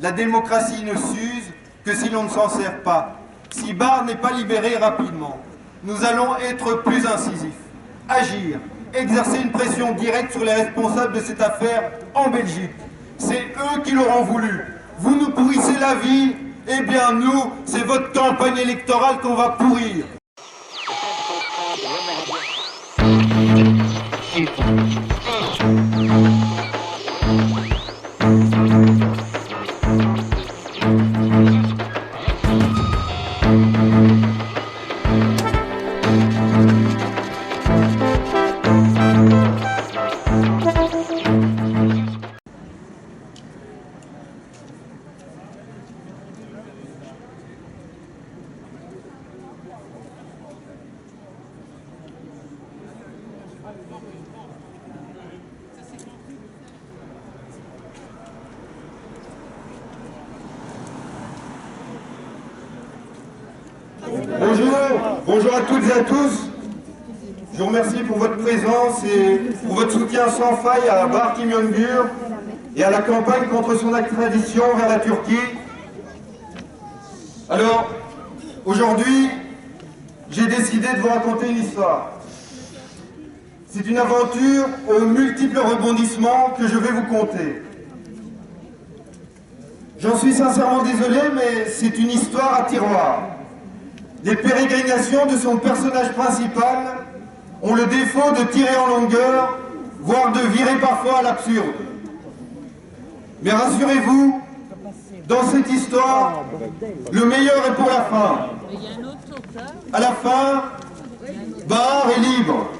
La démocratie ne s'use que si l'on ne s'en sert pas. Si Barre n'est pas libéré rapidement, nous allons être plus incisifs, agir, exercer une pression directe sur les responsables de cette affaire en Belgique. C'est eux qui l'auront voulu. Vous nous pourrissez la vie, eh bien nous, c'est votre campagne électorale qu'on va pourrir. Bonjour à toutes et à tous. Je vous remercie pour votre présence et pour votre soutien sans faille à Bark İmyongür et à la campagne contre son extradition vers la Turquie. Alors, aujourd'hui, j'ai décidé de vous raconter une histoire. C'est une aventure aux multiples rebondissements que je vais vous conter. J'en suis sincèrement désolé, mais c'est une histoire à tiroir. Les pérégrinations de son personnage principal ont le défaut de tirer en longueur, voire de virer parfois à l'absurde. Mais rassurez-vous, dans cette histoire, le meilleur est pour la fin. À la fin, Barre est libre.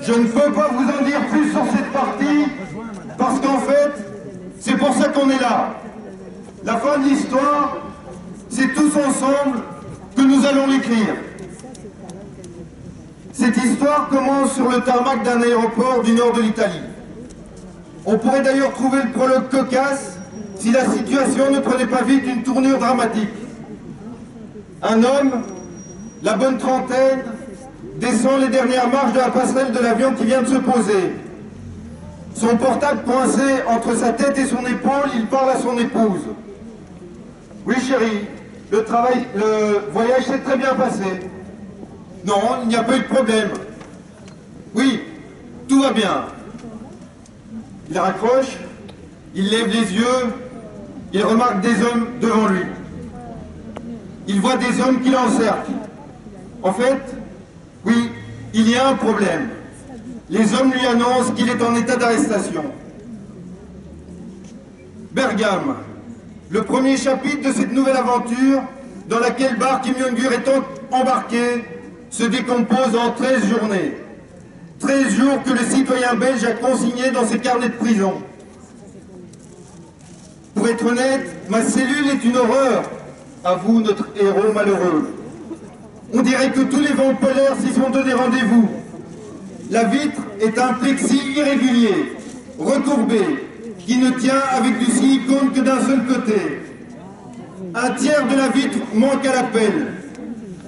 Je ne peux pas vous en dire plus sur cette partie, parce qu'en fait, c'est pour ça qu'on est là. La fin de l'histoire, c'est tous ensemble que nous allons l'écrire. Cette histoire commence sur le tarmac d'un aéroport du nord de l'Italie. On pourrait d'ailleurs trouver le prologue cocasse si la situation ne prenait pas vite une tournure dramatique. Un homme, la bonne trentaine, descend les dernières marches de la passerelle de l'avion qui vient de se poser. Son portable coincé entre sa tête et son épaule, il parle à son épouse. « Oui chérie, le voyage s'est très bien passé. Non, il n'y a pas eu de problème. Oui, tout va bien. » Il raccroche, il lève les yeux, il remarque des hommes devant lui. Il voit des hommes qui l'encerclent. En fait, oui, il y a un problème. Les hommes lui annoncent qu'il est en état d'arrestation. Bergame, le premier chapitre de cette nouvelle aventure dans laquelle Bark İmyongür est embarqué, se décompose en 13 journées. 13 jours que le citoyen belge a consignés dans ses carnets de prison. Pour être honnête, ma cellule est une horreur, avoue notre héros malheureux. On dirait que tous les vents polaires s'y sont donné rendez-vous. La vitre est un plexi irrégulier, recourbé, qui ne tient avec du silicone que d'un seul côté. Un tiers de la vitre manque à l'appel.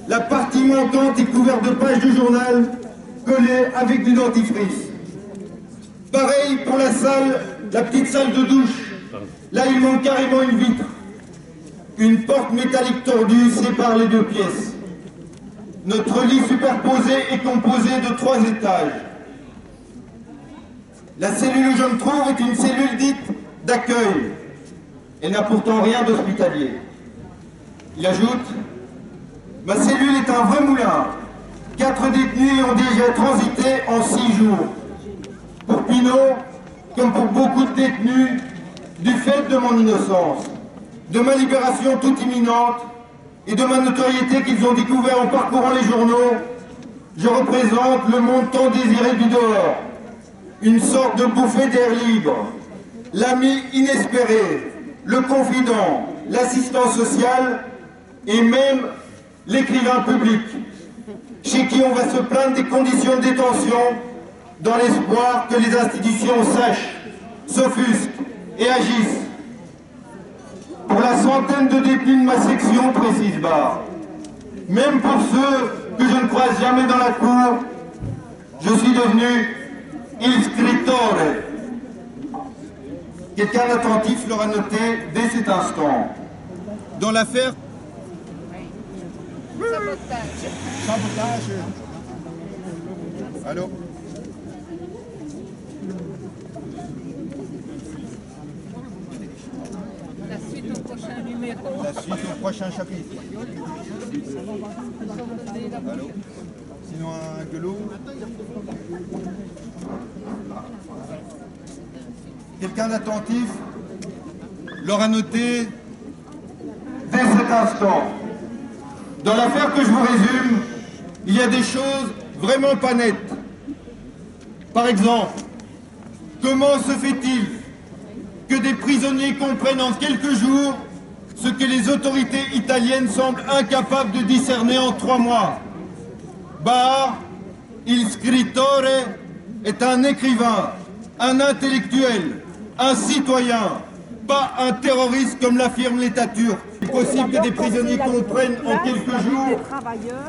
La partie manquante est couverte de pages de journal collées avec du dentifrice. Pareil pour la salle, la petite salle de douche. Là, il manque carrément une vitre. Une porte métallique tordue sépare les deux pièces. Notre lit superposé est composé de 3 étages. La cellule où je me trouve est une cellule dite d'accueil. Elle n'a pourtant rien d'hospitalier. Il ajoute: ma cellule est un vrai moulin. 4 détenus ont déjà transité en 6 jours. Pour Pinot, comme pour beaucoup de détenus, du fait de mon innocence, de ma libération toute imminente et de ma notoriété qu'ils ont découvert en parcourant les journaux, je représente le monde tant désiré du dehors, une sorte de bouffée d'air libre, l'ami inespéré, le confident, l'assistant social et même l'écrivain public, chez qui on va se plaindre des conditions de détention dans l'espoir que les institutions sachent, s'offusquent et agissent. Pour la centaine de détenus de ma section, précise Barre, même pour ceux que je ne croise jamais dans la cour, je suis devenu il scrittore. Quelqu'un d'attentif l'aura noté dès cet instant. Dans l'affaire... Sabotage. Sabotage. Allô? La suite au prochain numéro. La suite au prochain chapitre. Allô? Sinon un gueulot. Quelqu'un d'attentif l'aura noté dès cet instant. Dans l'affaire que je vous résume, il y a des choses vraiment pas nettes. Par exemple, comment se fait-il que des prisonniers comprennent en quelques jours ce que les autorités italiennes semblent incapables de discerner en 3 mois? Barre, il scrittore, est un écrivain, un intellectuel, un citoyen, pas un terroriste comme l'affirme l'État turc. Il est possible que des prisonniers comprennent en quelques jours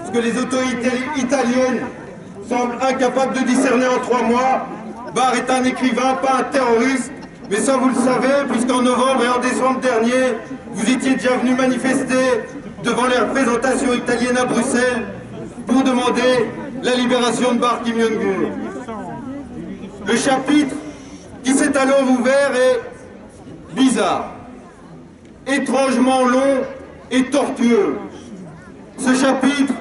ce que les autorités italiennes semblent incapables de discerner en 3 mois. Barre est un écrivain, pas un terroriste. Mais ça, vous le savez, puisqu'en novembre et en décembre dernier, vous étiez déjà venu manifester devant les représentations italiennes à Bruxelles pour demander la libération de Barre Kim Jong-un. Le chapitre qui s'est alors ouvert est bizarre, étrangement long et tortueux. Ce chapitre,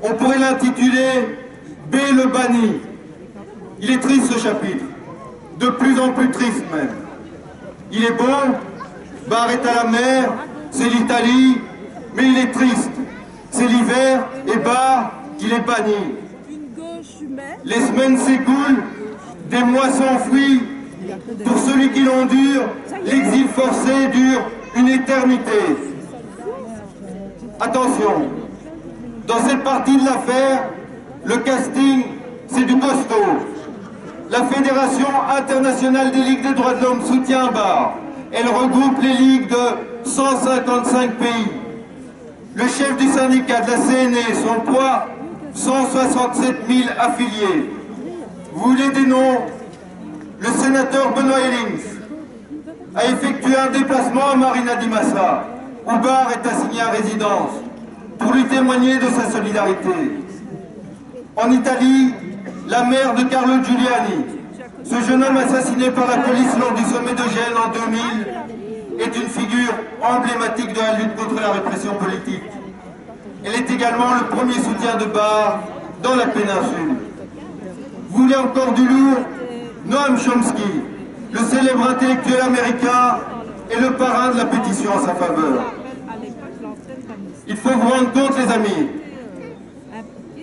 on pourrait l'intituler « B le banni ». Il est triste ce chapitre, de plus en plus triste même. Il est bon, Barre est à la mer, c'est l'Italie, mais il est triste. C'est l'hiver et Barre, il est banni. Les semaines s'écoulent, des mois s'enfuient. Pour celui qui l'endure, l'exil forcé dure une éternité. Attention, dans cette partie de l'affaire, le casting, c'est du costaud. La Fédération internationale des ligues des droits de l'homme soutient Barre. Elle regroupe les ligues de 155 pays. Le chef du syndicat de la CNE, son poids, 167 000 affiliés. Vous voulez des noms? Le sénateur Benoît Ellings a effectué un déplacement à Marina di Massa, où Barre est assigné à résidence, pour lui témoigner de sa solidarité. En Italie, la mère de Carlo Giuliani, ce jeune homme assassiné par la police lors du sommet de Gênes en 2000, est une figure emblématique de la lutte contre la répression politique. Elle est également le premier soutien de Barre dans la péninsule. Vous voulez encore du lourd? Noam Chomsky, le célèbre intellectuel américain, est le parrain de la pétition en sa faveur. Il faut vous rendre compte, les amis,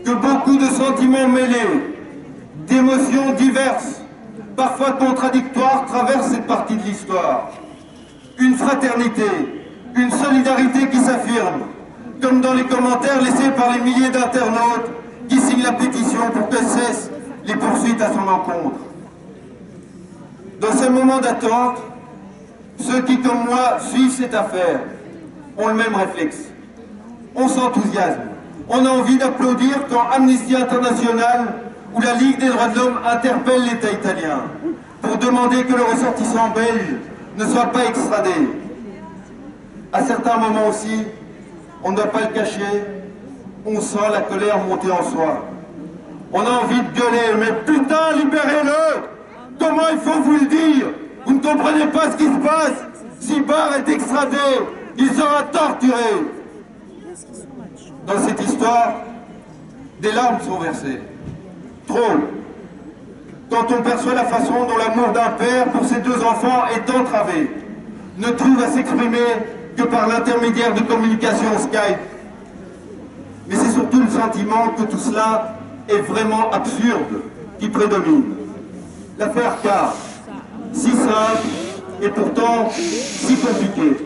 que beaucoup de sentiments mêlés, d'émotions diverses, parfois contradictoires, traversent cette partie de l'histoire. Une fraternité, une solidarité qui s'affirme, comme dans les commentaires laissés par les milliers d'internautes qui signent la pétition pour que cessent les poursuites à son encontre. Dans ces moments d'attente, ceux qui, comme moi, suivent cette affaire ont le même réflexe. On s'enthousiasme. On a envie d'applaudir quand Amnesty International ou la Ligue des droits de l'homme interpelle l'État italien pour demander que le ressortissant belge ne soit pas extradé. À certains moments aussi, on ne doit pas le cacher, on sent la colère monter en soi. On a envie de gueuler, mais putain, libérez-le! Comment il faut vous le dire? Vous ne comprenez pas ce qui se passe? Si Barre est extradé, il sera torturé. Dans cette histoire, des larmes sont versées. Trop. Quand on perçoit la façon dont l'amour d'un père pour ses 2 enfants est entravé, ne trouve à s'exprimer que par l'intermédiaire de communication Skype. Mais c'est surtout le sentiment que tout cela est vraiment absurde qui prédomine. L'affaire K, si simple et pourtant si compliquée.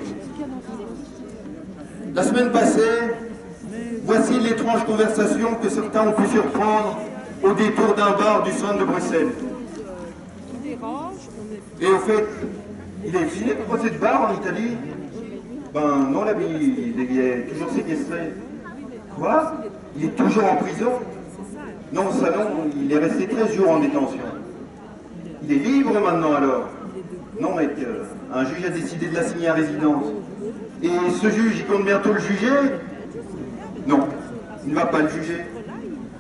La semaine passée, voici l'étrange conversation que certains ont pu surprendre au détour d'un bar du centre de Bruxelles. Et au fait, il est fini le procès de Barre en Italie? Ben non, l'ami, il est toujours séquestré. Quoi? Il est toujours en prison? Non, ça non, il est resté 13 jours en détention. Il est libre maintenant alors? Non mec, un juge a décidé de l'assigner à résidence. Et ce juge, il compte bientôt le juger? Non, il ne va pas le juger.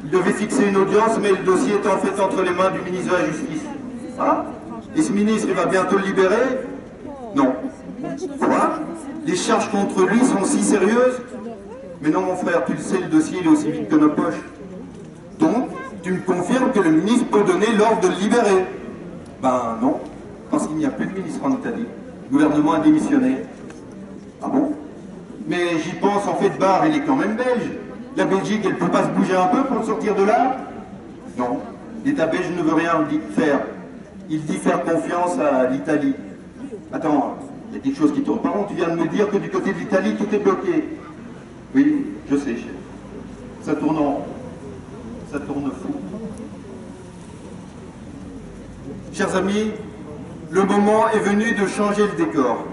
Il devait fixer une audience, mais le dossier est en fait entre les mains du ministre de la Justice. Ah, et ce ministre, il va bientôt le libérer? Non. Quoi? Les charges contre lui sont si sérieuses? Mais non mon frère, tu le sais, le dossier il est aussi vite que nos poches. Donc, tu me confirmes que le ministre peut donner l'ordre de le libérer? Ben non, parce qu'il n'y a plus de ministre en Italie. Le gouvernement a démissionné. Ah bon? Mais j'y pense, en fait, Barre, il est quand même belge. La Belgique, elle peut pas se bouger un peu pour le sortir de là? Non, l'État belge ne veut rien faire. Il dit faire confiance à l'Italie. Attends, il y a quelque chose qui tourne pas rond. Tu viens de me dire que du côté de l'Italie, tout est bloqué. Oui, je sais, chef. Ça tourne en rond. Ça tourne fou. Chers amis, le moment est venu de changer le décor.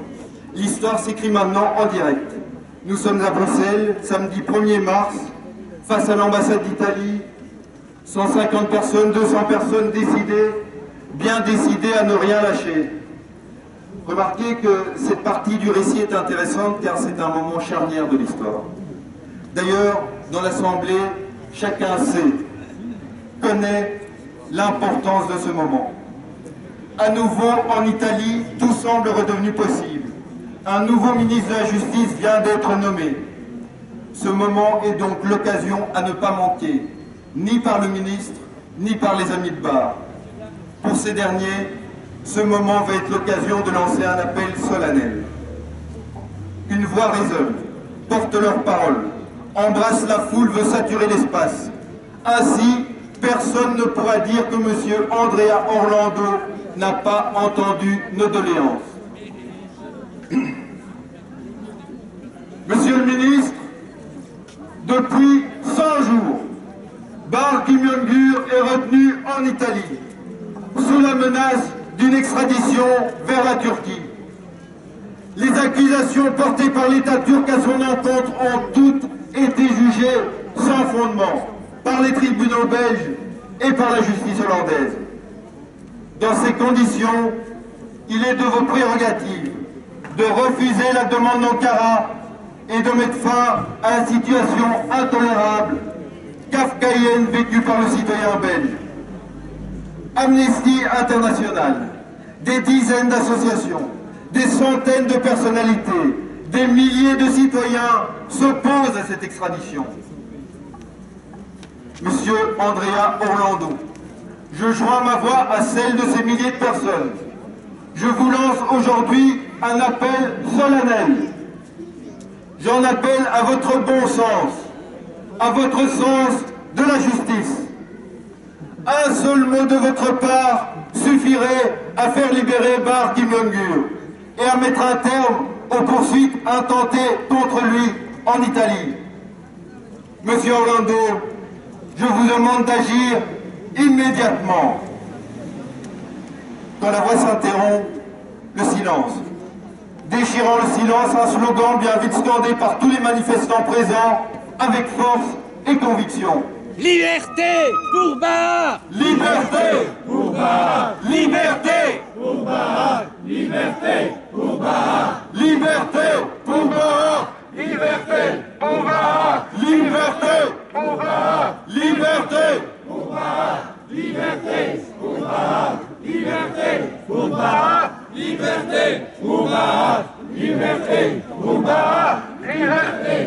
L'histoire s'écrit maintenant en direct. Nous sommes à Bruxelles, samedi 1er mars, face à l'ambassade d'Italie. 150 personnes, 200 personnes décidées, bien décidées à ne rien lâcher. Remarquez que cette partie du récit est intéressante car c'est un moment charnière de l'histoire. D'ailleurs, dans l'Assemblée, chacun sait, connaît l'importance de ce moment. À nouveau, en Italie, tout semble redevenu possible. Un nouveau ministre de la Justice vient d'être nommé. Ce moment est donc l'occasion à ne pas manquer, ni par le ministre, ni par les amis de Barre. Pour ces derniers, ce moment va être l'occasion de lancer un appel solennel. Une voix résonne, porte leur parole, embrasse la foule, veut saturer l'espace. Ainsi, personne ne pourra dire que M. Andrea Orlando n'a pas entendu nos doléances. Monsieur le ministre, depuis 100 jours, Barr Kimyongur est retenu en Italie, sous la menace d'une extradition vers la Turquie. Les accusations portées par l'État turc à son encontre ont toutes été jugées sans fondement par les tribunaux belges et par la justice hollandaise. Dans ces conditions, il est de vos prérogatives de refuser la demande d'Ankara et de mettre fin à la situation intolérable, kafkaïenne vécue par le citoyen belge. Amnesty International, des dizaines d'associations, des centaines de personnalités, des milliers de citoyens s'opposent à cette extradition. Monsieur Andrea Orlando, je joins ma voix à celle de ces milliers de personnes. Je vous lance aujourd'hui un appel solennel. J'en appelle à votre bon sens, à votre sens de la justice. Un seul mot de votre part suffirait à faire libérer Barr Kimyongur et à mettre un terme aux poursuites intentées contre lui en Italie. Monsieur Orlando, je vous demande d'agir immédiatement. Quand la voix s'interrompt, le silence. Déchirant le silence, un slogan bien vite scandé par tous les manifestants présents, avec force et conviction. Liberté pour Barr! Liberté pour Barr! Liberté pour Barr! Liberté pour Barr! Liberté pour Barr Liberté pour Barr! Liberté pour Barr! Liberté pour Barr! Liberté pour Barr! Liberté pour Barr! Liberté pour Barr! Liberté pour Barr! Liberté pour Barr!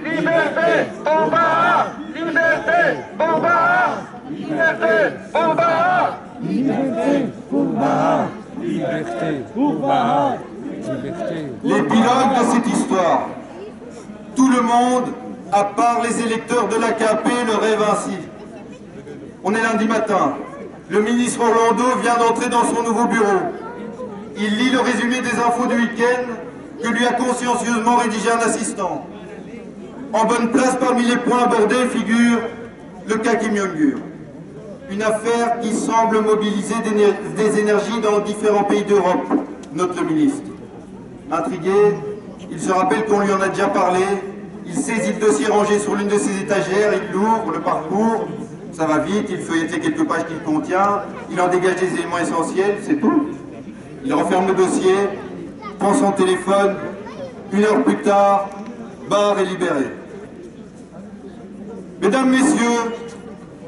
Liberté pour Barr! Liberté pour Barr! Liberté pour Barr! Liberté pour Barr! Liberté pour Barr! Liberté. L'épilogue de cette histoire. Tout le monde, à part les électeurs de l'AKP, le rêve ainsi. On est lundi matin. Le ministre Orlando vient d'entrer dans son nouveau bureau. Il lit le résumé des infos du week-end que lui a consciencieusement rédigé un assistant. En bonne place parmi les points abordés figure le cas Kimyongur. Une affaire qui semble mobiliser des énergies dans différents pays d'Europe, note le ministre. Intrigué, il se rappelle qu'on lui en a déjà parlé. Il saisit le dossier rangé sur l'une de ses étagères, il l'ouvre, le parcourt. Ça va vite, il feuilletait quelques pages qu'il contient. Il en dégage des éléments essentiels, c'est tout. Il referme le dossier, prend son téléphone, 1 heure plus tard, Bahar est libéré. Mesdames, Messieurs,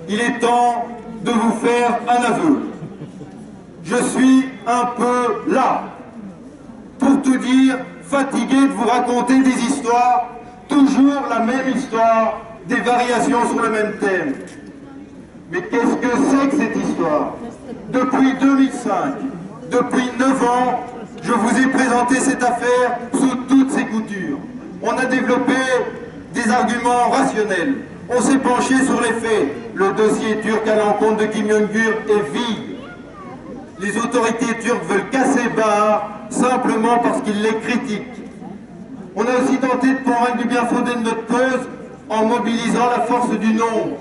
il est temps de vous faire un aveu. Je suis un peu là. Pour tout dire, fatigué de vous raconter des histoires, toujours la même histoire, des variations sur le même thème. Mais qu'est-ce que c'est que cette histoire? Depuis 2005, depuis 9 ans, je vous ai présenté cette affaire sous toutes ses coutures. On a développé des arguments rationnels. On s'est penché sur les faits. Le dossier turc à l'encontre de Kim Jong-un est vide. Les autorités turques veulent casser Bahar simplement parce qu'ils les critiquent. On a aussi tenté de convaincre du bien fondé de notre cause en mobilisant la force du nombre.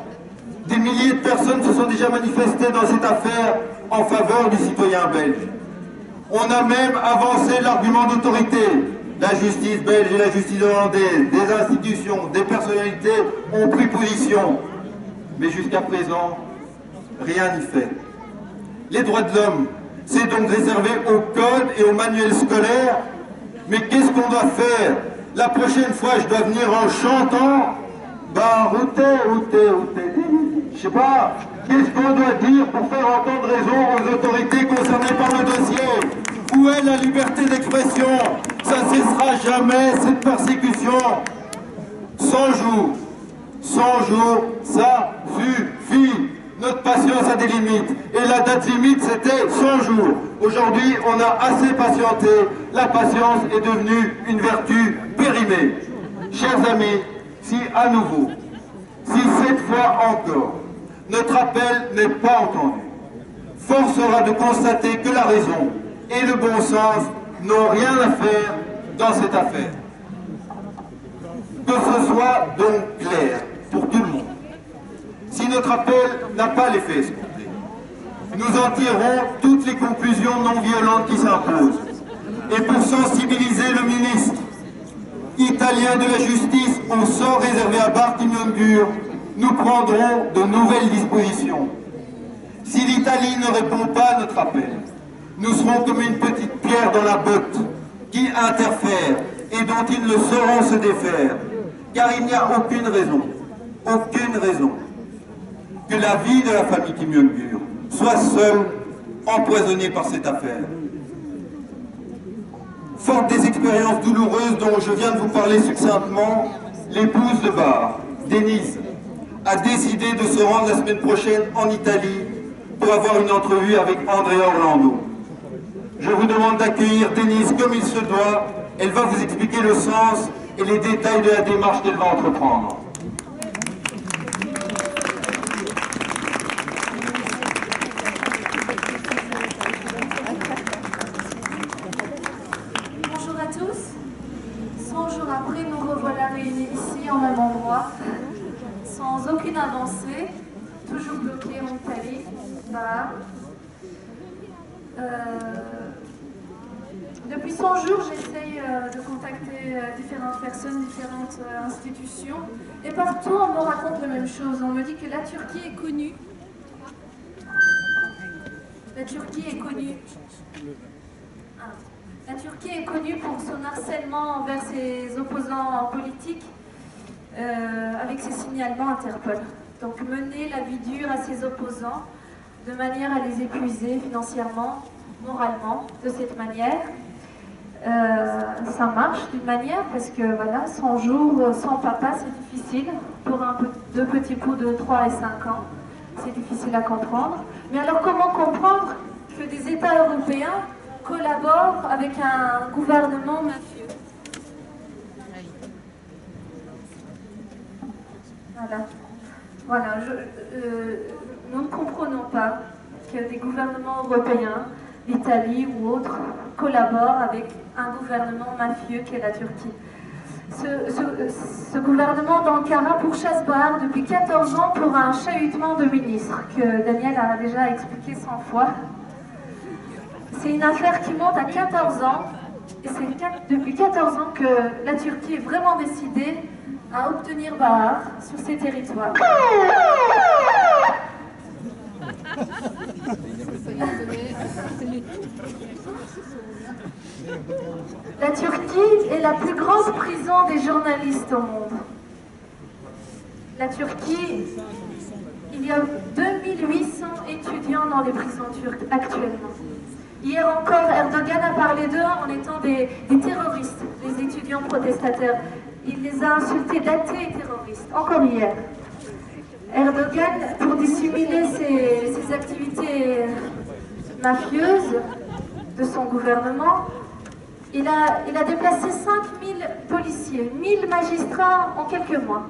Des milliers de personnes se sont déjà manifestées dans cette affaire en faveur du citoyen belge. On a même avancé l'argument d'autorité. La justice belge et la justice hollandaise, des institutions, des personnalités ont pris position. Mais jusqu'à présent, rien n'y fait. Les droits de l'homme, c'est donc réservé au code et au manuel scolaire. Mais qu'est-ce qu'on doit faire? La prochaine fois, je dois venir en chantant. Bah, où t'es? Je sais pas. Qu'est-ce qu'on doit dire pour faire entendre raison aux autorités concernées par le dossier? Où est la liberté d'expression? Ça ne cessera jamais, cette persécution. 100 jours. 100 jours, ça suffit. Notre patience a des limites. Et la date limite, c'était 100 jours. Aujourd'hui, on a assez patienté. La patience est devenue une vertu périmée. Chers amis, si à nouveau, si cette fois encore, notre appel n'est pas entendu, force sera de constater que la raison et le bon sens n'ont rien à faire dans cette affaire. Que ce soit donc clair pour tout le monde. Si notre appel n'a pas l'effet escompté, nous en tirerons toutes les conclusions non violentes qui s'imposent. Et pour sensibiliser le ministre italien de la justice au sort réservé à Bahar Kim Jong-un, nous prendrons de nouvelles dispositions. Si l'Italie ne répond pas à notre appel, nous serons comme une petite pierre dans la botte qui interfère et dont ils ne sauront se défaire. Car il n'y a aucune raison que la vie de la famille Kim Jong-un soit seule empoisonnée par cette affaire. Forte des expériences douloureuses dont je viens de vous parler succinctement, l'épouse de Bahar, Denise, a décidé de se rendre la semaine prochaine en Italie pour avoir une entrevue avec Andrea Orlando. Je vous demande d'accueillir Denise comme il se doit. Elle va vous expliquer le sens et les détails de la démarche qu'elle va entreprendre. Bonjour à tous. 100 jours après, nous revoilà réunis ici, en même endroit, sans aucune avancée, toujours bloqués en Italie. Depuis 100 jours, j'essaye de contacter différentes personnes, différentes institutions, et partout on me raconte la même chose. On me dit que la Turquie est connue. La Turquie est connue. La Turquie est connue pour son harcèlement envers ses opposants politiques, avec ses signalements Interpol. Donc mener la vie dure à ses opposants, de manière à les épuiser financièrement, moralement, de cette manière. Ça marche d'une manière parce que voilà, 100 jours sans papa, c'est difficile. Pour deux petits poux de 3 et 5 ans, c'est difficile à comprendre. Mais alors comment comprendre que des États européens collaborent avec un gouvernement mafieux? Voilà, nous ne comprenons pas que des gouvernements européens, l'Italie ou autres, collaborent avec un gouvernement mafieux qu'est la Turquie. Ce gouvernement d'Ankara pourchasse Bahar depuis 14 ans pour un chahutement de ministres, que Daniel a déjà expliqué 100 fois. C'est une affaire qui monte à 14 ans, et c'est depuis 14 ans que la Turquie est vraiment décidée à obtenir Bahar sur ses territoires. La Turquie est la plus grande prison des journalistes au monde. La Turquie, il y a 2800 étudiants dans les prisons turques actuellement. Hier encore, Erdogan a parlé d'eux en étant des terroristes, les étudiants protestataires. Il les a insultés d'athées et terroristes, encore hier. Erdogan, pour dissimuler ses activités mafieuses de son gouvernement, il a déplacé 5000 policiers, 1000 magistrats en quelques mois.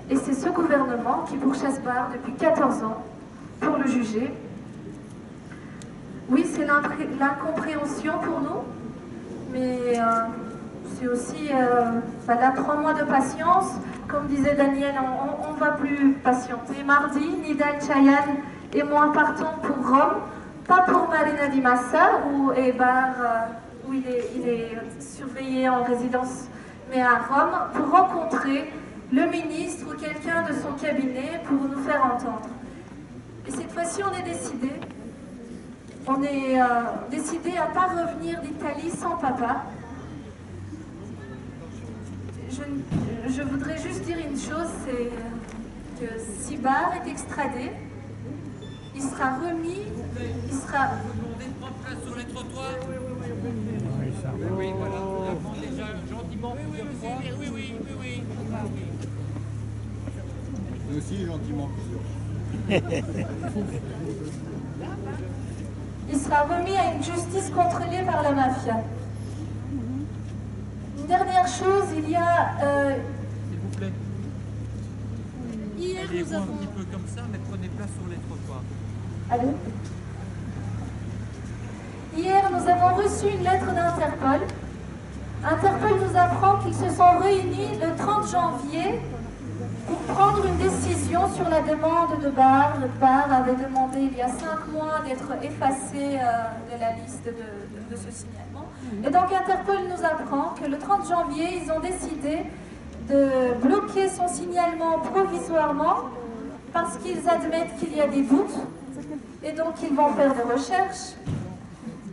Et c'est ce gouvernement qui pourchasse Bahar depuis 14 ans pour le juger. Oui, c'est l'incompréhension pour nous, mais c'est aussi là, 3 mois de patience. Comme disait Daniel, on ne va plus patienter. Mardi, Nidal Chayan et moi partons pour Rome, pas pour Marina di Massa, où il est surveillé en résidence, mais à Rome, pour rencontrer le ministre ou quelqu'un de son cabinet pour nous faire entendre. Et cette fois-ci, on est décidé. On est décidé à ne pas revenir d'Italie sans papa. Je voudrais juste dire une chose, c'est que si Bahar est extradé, il sera remis, il sera... Vous demandez de prendre place sur les trottoirs. Oui, voilà, on apprend déjà gentiment. Oui. Nous aussi, gentiment. Il sera remis à une justice contrôlée par la mafia. Une dernière chose, il y a... S'il vous plaît. Hier, nous un avons... petit peu comme ça, mais prenez place sur les trottoirs. Allô? Hier, nous avons reçu une lettre d'Interpol. Interpol nous apprend qu'ils se sont réunis le 30 janvier pour prendre une décision sur la demande de Bahar. Bahar avait demandé il y a 5 mois d'être effacé de la liste de ce signalement. Et donc Interpol nous apprend que le 30 janvier, ils ont décidé de bloquer son signalement provisoirement parce qu'ils admettent qu'il y a des doutes et donc ils vont faire des recherches.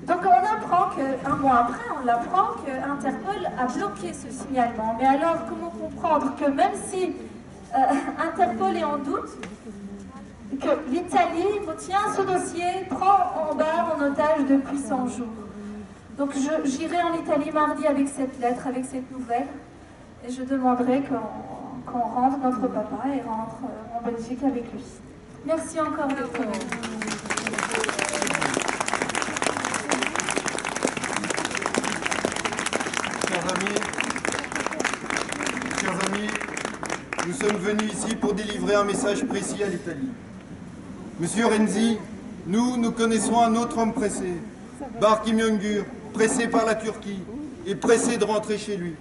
Donc on apprend qu'un mois après, on l'apprend qu'Interpol a bloqué ce signalement. Mais alors, comment comprendre que même si Interpol est en doute, que l'Italie retient ce dossier, prend Bahar en otage depuis 100 jours. Donc j'irai en Italie mardi avec cette lettre, avec cette nouvelle, et je demanderai qu'on rende notre papa et rentre en Belgique avec lui. Merci encore d'être là. Chers amis, nous sommes venus ici pour délivrer un message précis à l'Italie. Monsieur Renzi, nous connaissons un autre homme pressé, Bahar Kimyungur, pressé par la Turquie et pressé de rentrer chez lui.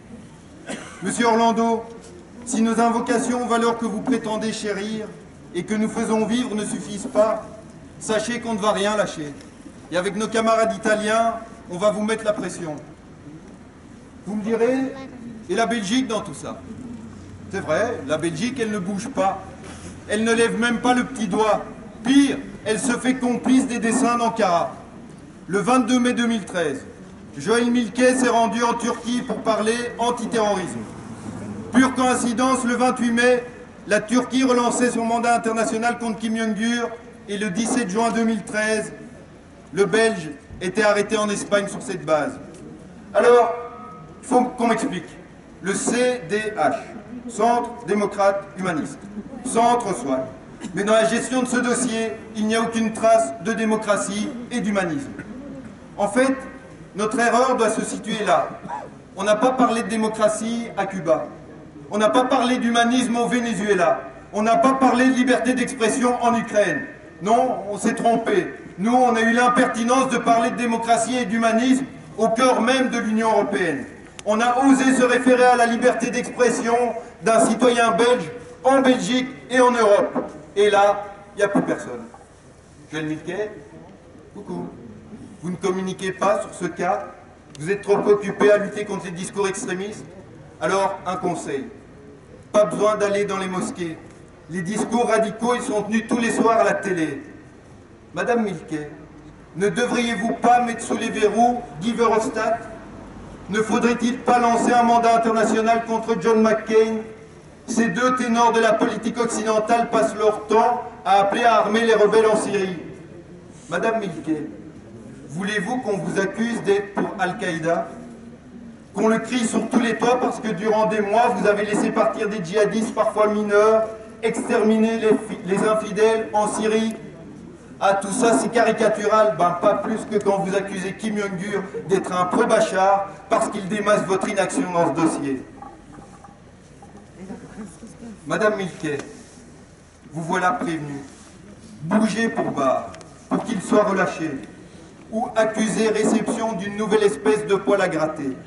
Monsieur Orlando, si nos invocations aux valeurs que vous prétendez chérir et que nous faisons vivre ne suffisent pas, sachez qu'on ne va rien lâcher. Et avec nos camarades italiens, on va vous mettre la pression. Vous me direz, et la Belgique dans tout ça? C'est vrai, la Belgique, elle ne bouge pas. Elle ne lève même pas le petit doigt. Pire, elle se fait complice des dessins d'Ankara. Le 22 mai 2013, Joël Milquet s'est rendu en Turquie pour parler antiterrorisme. Pure coïncidence, le 28 mai, la Turquie relançait son mandat international contre Kimyungur et le 17 juin 2013, le Belge était arrêté en Espagne sur cette base. Alors, il faut qu'on m'explique. Le CDH, Centre démocrate humaniste, centre soit. Mais dans la gestion de ce dossier, il n'y a aucune trace de démocratie et d'humanisme. En fait, notre erreur doit se situer là. On n'a pas parlé de démocratie à Cuba. On n'a pas parlé d'humanisme au Venezuela. On n'a pas parlé de liberté d'expression en Ukraine. Non, on s'est trompé. Nous, on a eu l'impertinence de parler de démocratie et d'humanisme au cœur même de l'Union européenne. On a osé se référer à la liberté d'expression d'un citoyen belge en Belgique et en Europe. Et là, il n'y a plus personne. Joël Milquet, coucou. Vous ne communiquez pas sur ce cas. Vous êtes trop occupé à lutter contre les discours extrémistes. Alors, un conseil. Pas besoin d'aller dans les mosquées. Les discours radicaux, ils sont tenus tous les soirs à la télé. Madame Milquet, ne devriez-vous pas mettre sous les verrous Guy Verhofstadt? Ne faudrait-il pas lancer un mandat international contre John McCain? Ces deux ténors de la politique occidentale passent leur temps à appeler à armer les rebelles en Syrie. Madame Milquet, voulez-vous qu'on vous accuse d'être pour Al-Qaïda? Qu'on le crie sur tous les toits parce que durant des mois, vous avez laissé partir des djihadistes parfois mineurs, exterminer les infidèles en Syrie? Ah, tout ça, c'est caricatural. Ben, pas plus que quand vous accusez Kim Jong-un d'être un pro-Bachar parce qu'il démasse votre inaction dans ce dossier. Madame Milquet, vous voilà prévenue. Bougez pour Barr, pour qu'il soit relâché, ou accusez réception d'une nouvelle espèce de poil à gratter.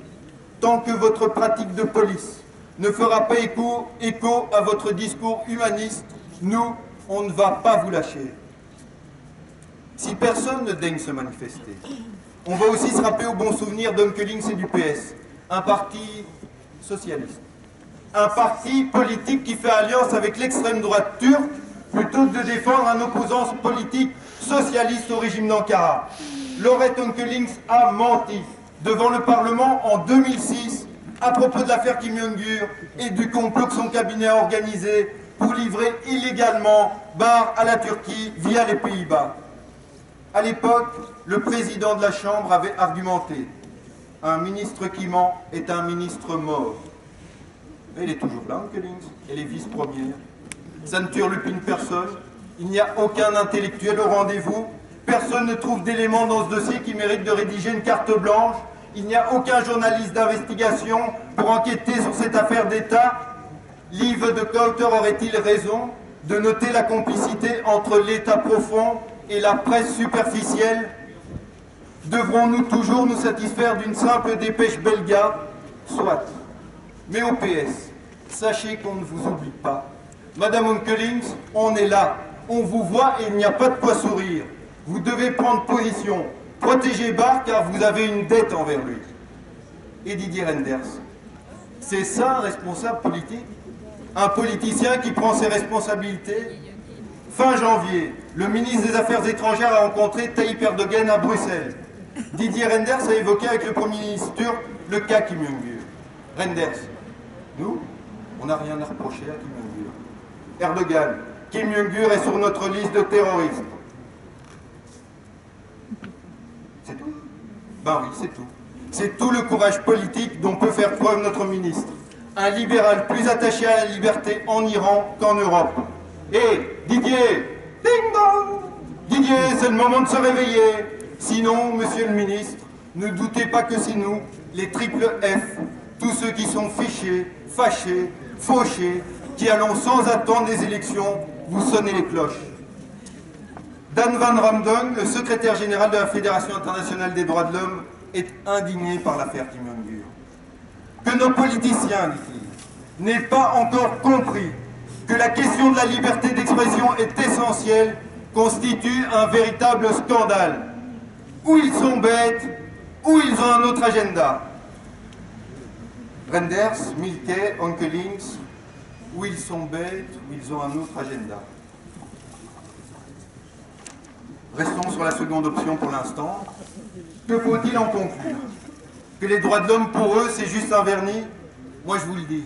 Tant que votre pratique de police ne fera pas écho à votre discours humaniste, nous, on ne va pas vous lâcher. Si personne ne daigne se manifester, on va aussi se rappeler au bon souvenir d'Onkelings et du PS, un parti socialiste. Un parti politique qui fait alliance avec l'extrême droite turque plutôt que de défendre un opposant politique socialiste au régime d'Ankara. Laurette Onkelings a menti devant le Parlement en 2006 à propos de l'affaire Kim Jong-un et du complot que son cabinet a organisé pour livrer illégalement Barr à la Turquie via les Pays-Bas. À l'époque, le président de la Chambre avait argumenté « Un ministre qui ment est un ministre mort ». Elle est toujours là, Onkelings, elle est vice-première. Ça ne turlupine personne, il n'y a aucun intellectuel au rendez-vous, personne ne trouve d'éléments dans ce dossier qui mérite de rédiger une carte blanche, il n'y a aucun journaliste d'investigation pour enquêter sur cette affaire d'État. Liv de Kouter aurait-il raison de noter la complicité entre l'État profond et la presse superficielle? Devrons-nous toujours nous satisfaire d'une simple dépêche belga? Soit. Mais au PS, sachez qu'on ne vous oublie pas. Madame Onkelings, on est là, on vous voit et il n'y a pas de quoi sourire. Vous devez prendre position, protéger Barr car vous avez une dette envers lui. Et Didier Reynders, c'est ça un responsable politique? Un politicien qui prend ses responsabilités? Fin janvier, le ministre des Affaires étrangères a rencontré Tayyip Erdogan à Bruxelles. Didier Reynders a évoqué avec le Premier ministre turc le cas Kim Jong-un. Reynders, nous, on n'a rien à reprocher à Kim Jong-un. Erdogan, Kim Jong-un est sur notre liste de terroristes. C'est tout? Ben oui, c'est tout. C'est tout le courage politique dont peut faire preuve notre ministre. Un libéral plus attaché à la liberté en Iran qu'en Europe. Et Didier, ding dong! Didier, c'est le moment de se réveiller. Sinon, monsieur le ministre, ne doutez pas que c'est nous, les triple F, tous ceux qui sont fichés, fâchés, fauchés, qui allons sans attendre les élections vous sonner les cloches. Dan Van Ramdong, le secrétaire général de la Fédération internationale des droits de l'homme, est indigné par l'affaire Kim Jong-un. Que nos politiciens, dit-il, n'aient pas encore compris que la question de la liberté d'expression est essentielle, constitue un véritable scandale. Ou ils sont bêtes, ou ils ont un autre agenda. Reynders, Milquet, Onkelings, ou ils sont bêtes, ou ils ont un autre agenda. Restons sur la seconde option pour l'instant. Que faut-il en conclure? Que les droits de l'homme, pour eux, c'est juste un vernis? Moi, je vous le dis.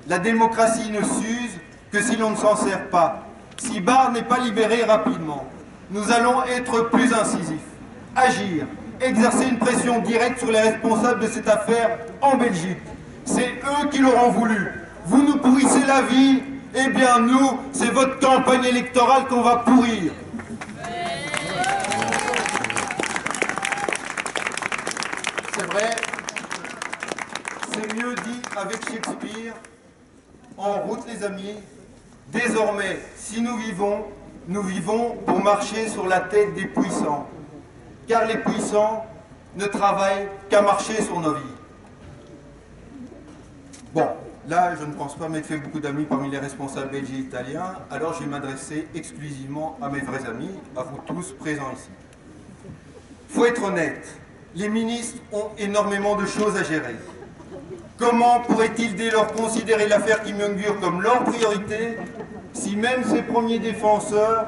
La démocratie ne s'use que si l'on ne s'en sert pas. Si Barr n'est pas libéré rapidement, nous allons être plus incisifs, agir, exercer une pression directe sur les responsables de cette affaire en Belgique. C'est eux qui l'auront voulu. Vous nous pourrissez la vie, eh bien nous, c'est votre campagne électorale qu'on va pourrir. C'est vrai, c'est mieux dit avec Shakespeare. En route les amis, désormais, si nous vivons pour marcher sur la tête des puissants. Car les puissants ne travaillent qu'à marcher sur nos vies. Bon, là, je ne pense pas m'être fait beaucoup d'amis parmi les responsables belges et italiens, alors je vais m'adresser exclusivement à mes vrais amis, à vous tous présents ici. Il faut être honnête, les ministres ont énormément de choses à gérer. Comment pourraient-ils dès lors considérer l'affaire Kim Jong-un comme leur priorité, si même ses premiers défenseurs,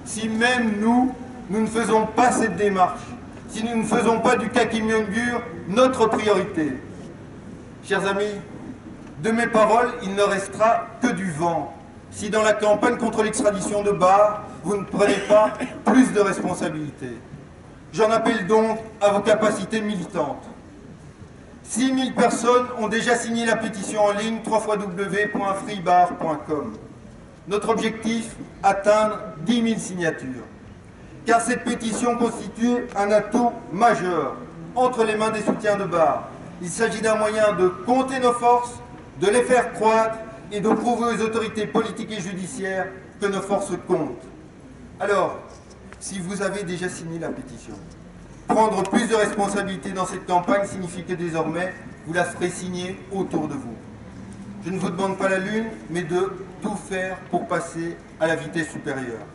si même nous, nous ne faisons pas cette démarche, si nous ne faisons pas du Kakimyongur notre priorité. Chers amis, de mes paroles, il ne restera que du vent si dans la campagne contre l'extradition de Bahar, vous ne prenez pas plus de responsabilités. J'en appelle donc à vos capacités militantes. 6 000 personnes ont déjà signé la pétition en ligne www.freebahar.com. Notre objectif, atteindre 10 000 signatures. Car cette pétition constitue un atout majeur entre les mains des soutiens de Bahar. Il s'agit d'un moyen de compter nos forces, de les faire croître et de prouver aux autorités politiques et judiciaires que nos forces comptent. Alors, si vous avez déjà signé la pétition, prendre plus de responsabilités dans cette campagne signifie que désormais, vous la ferez signer autour de vous. Je ne vous demande pas la lune, mais de tout faire pour passer à la vitesse supérieure.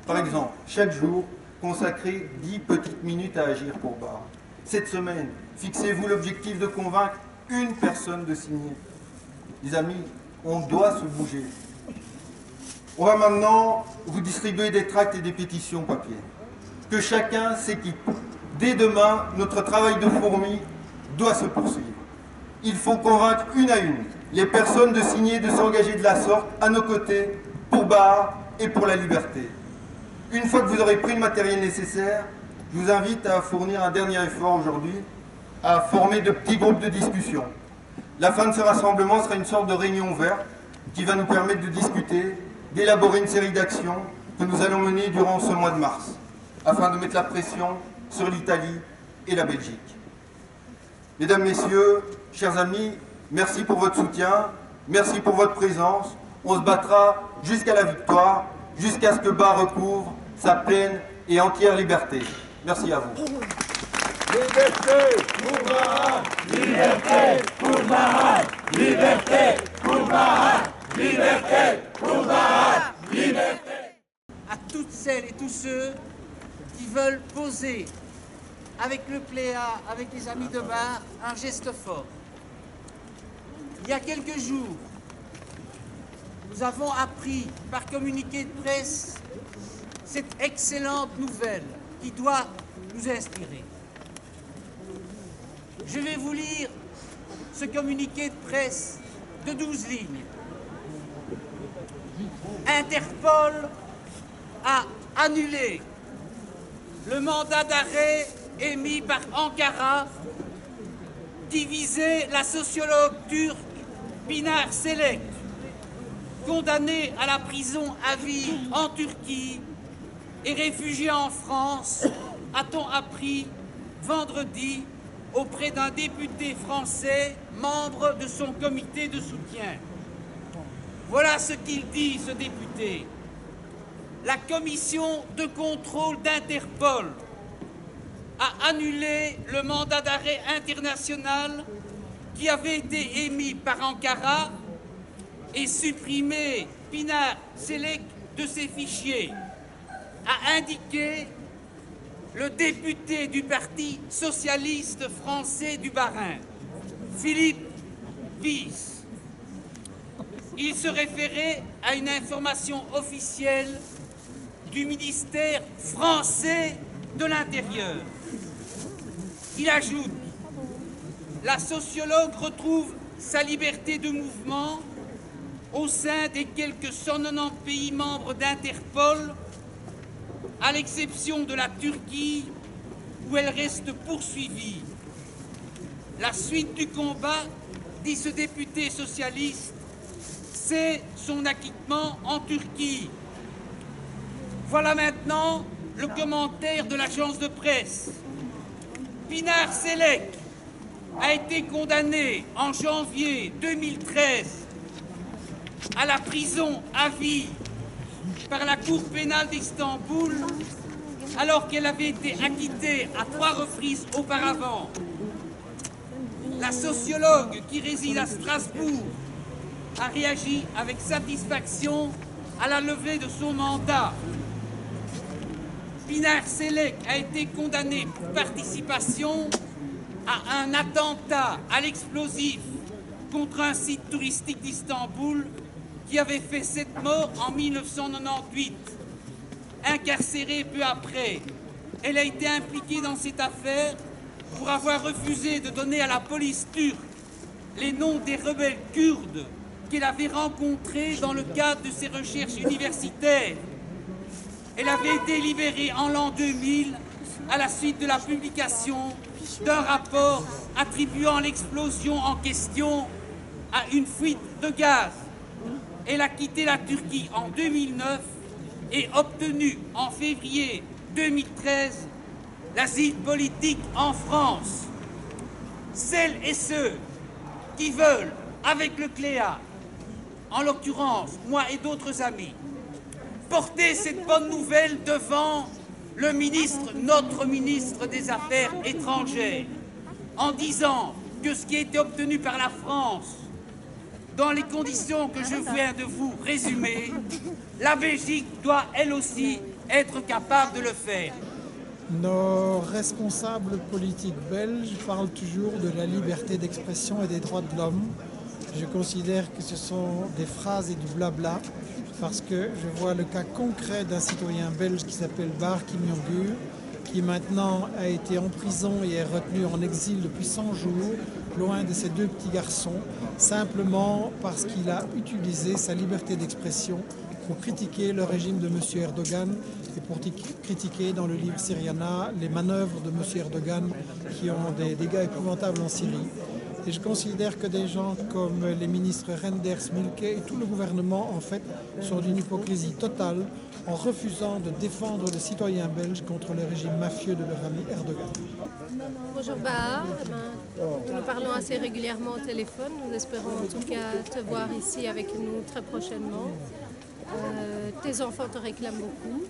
Par exemple, chaque jour, consacrez 10 petites minutes à agir pour Bahar. Cette semaine, fixez-vous l'objectif de convaincre une personne de signer. Les amis, on doit se bouger. On va maintenant vous distribuer des tracts et des pétitions papier. Que chacun s'équipe. Dès demain, notre travail de fourmi doit se poursuivre. Il faut convaincre une à une les personnes de signer, de s'engager de la sorte à nos côtés pour Bahar et pour la liberté. Une fois que vous aurez pris le matériel nécessaire, je vous invite à fournir un dernier effort aujourd'hui, à former de petits groupes de discussion. La fin de ce rassemblement sera une sorte de réunion ouverte qui va nous permettre de discuter, d'élaborer une série d'actions que nous allons mener durant ce mois de mars, afin de mettre la pression sur l'Italie et la Belgique. Mesdames, Messieurs, chers amis, merci pour votre soutien, merci pour votre présence. On se battra jusqu'à la victoire, jusqu'à ce que Bahar recouvre sa pleine et entière liberté. Merci à vous. Liberté pour Bahar! Liberté pour Bahar! Liberté pour Bahar! Liberté pour Bahar! Liberté! À toutes celles et tous ceux qui veulent poser avec le Pléa, avec les amis de Bahar, un geste fort. Il y a quelques jours, nous avons appris par communiqué de presse cette excellente nouvelle qui doit nous inspirer. Je vais vous lire ce communiqué de presse de 12 lignes. Interpol a annulé le mandat d'arrêt émis par Ankara qui visait la sociologue turque Pinar Selek, condamnée à la prison à vie en Turquie et réfugiée en France, a-t-on appris vendredi auprès d'un député français, membre de son comité de soutien. Voilà ce qu'il dit, ce député. La commission de contrôle d'Interpol a annulé le mandat d'arrêt international qui avait été émis par Ankara et supprimé Pinar Selek de ses fichiers, a indiqué le député du Parti socialiste français du Bas-Rhin, Philippe Wies. Il se référait à une information officielle du ministère français de l'Intérieur. Il ajoute: la sociologue retrouve sa liberté de mouvement au sein des quelques 190 pays membres d'Interpol, à l'exception de la Turquie, où elle reste poursuivie. La suite du combat, dit ce député socialiste, c'est son acquittement en Turquie. Voilà maintenant le commentaire de l'agence de presse. Pinar Selek a été condamné en janvier 2013 à la prison à vie par la Cour pénale d'Istanbul, alors qu'elle avait été acquittée à 3 reprises auparavant. La sociologue qui réside à Strasbourg a réagi avec satisfaction à la levée de son mandat. Pinar Selek a été condamné pour participation à un attentat à l'explosif contre un site touristique d'Istanbul qui avait fait 7 morts en 1998. Incarcérée peu après, elle a été impliquée dans cette affaire pour avoir refusé de donner à la police turque les noms des rebelles kurdes qu'elle avait rencontrés dans le cadre de ses recherches universitaires. Elle avait été libérée en l'an 2000 à la suite de la publication d'un rapport attribuant l'explosion en question à une fuite de gaz. Elle a quitté la Turquie en 2009 et obtenu en février 2013 l'asile politique en France. Celles et ceux qui veulent, avec le CLEA, en l'occurrence moi et d'autres amis, porter cette bonne nouvelle devant le ministre, notre ministre des Affaires étrangères, en disant que ce qui a été obtenu par la France, dans les conditions que je viens de vous résumer, la Belgique doit elle aussi être capable de le faire. Nos responsables politiques belges parlent toujours de la liberté d'expression et des droits de l'homme. Je considère que ce sont des phrases et du blabla, parce que je vois le cas concret d'un citoyen belge qui s'appelle Barki Miongur, qui maintenant a été en prison et est retenu en exil depuis 100 jours, loin de ses 2 petits garçons, simplement parce qu'il a utilisé sa liberté d'expression pour critiquer le régime de M. Erdogan et pour critiquer dans le livre Syriana les manœuvres de M. Erdogan qui ont des dégâts épouvantables en Syrie. Et je considère que des gens comme les ministres Renders, Milke et tout le gouvernement, en fait, sont d'une hypocrisie totale en refusant de défendre les citoyens belges contre le régime mafieux de leur ami Erdogan. Bonjour Bahar, nous parlons assez régulièrement au téléphone. Nous espérons en tout cas te voir ici avec nous très prochainement. Tes enfants te réclament beaucoup.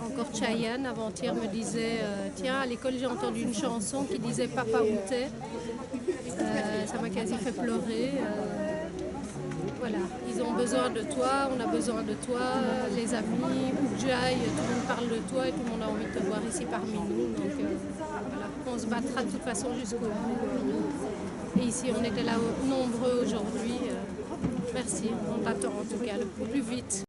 Encore Chayanne avant-hier me disait tiens, à l'école j'ai entendu une chanson qui disait Papa où t'es. Ça m'a quasi fait pleurer. Voilà, ils ont besoin de toi, on a besoin de toi, les amis, où que j'aille, tout le monde parle de toi et tout le monde a envie de te voir ici parmi nous. Donc voilà, on se battra de toute façon jusqu'au bout. Et ici on était là nombreux aujourd'hui. Merci, on t'attend en tout cas le plus vite.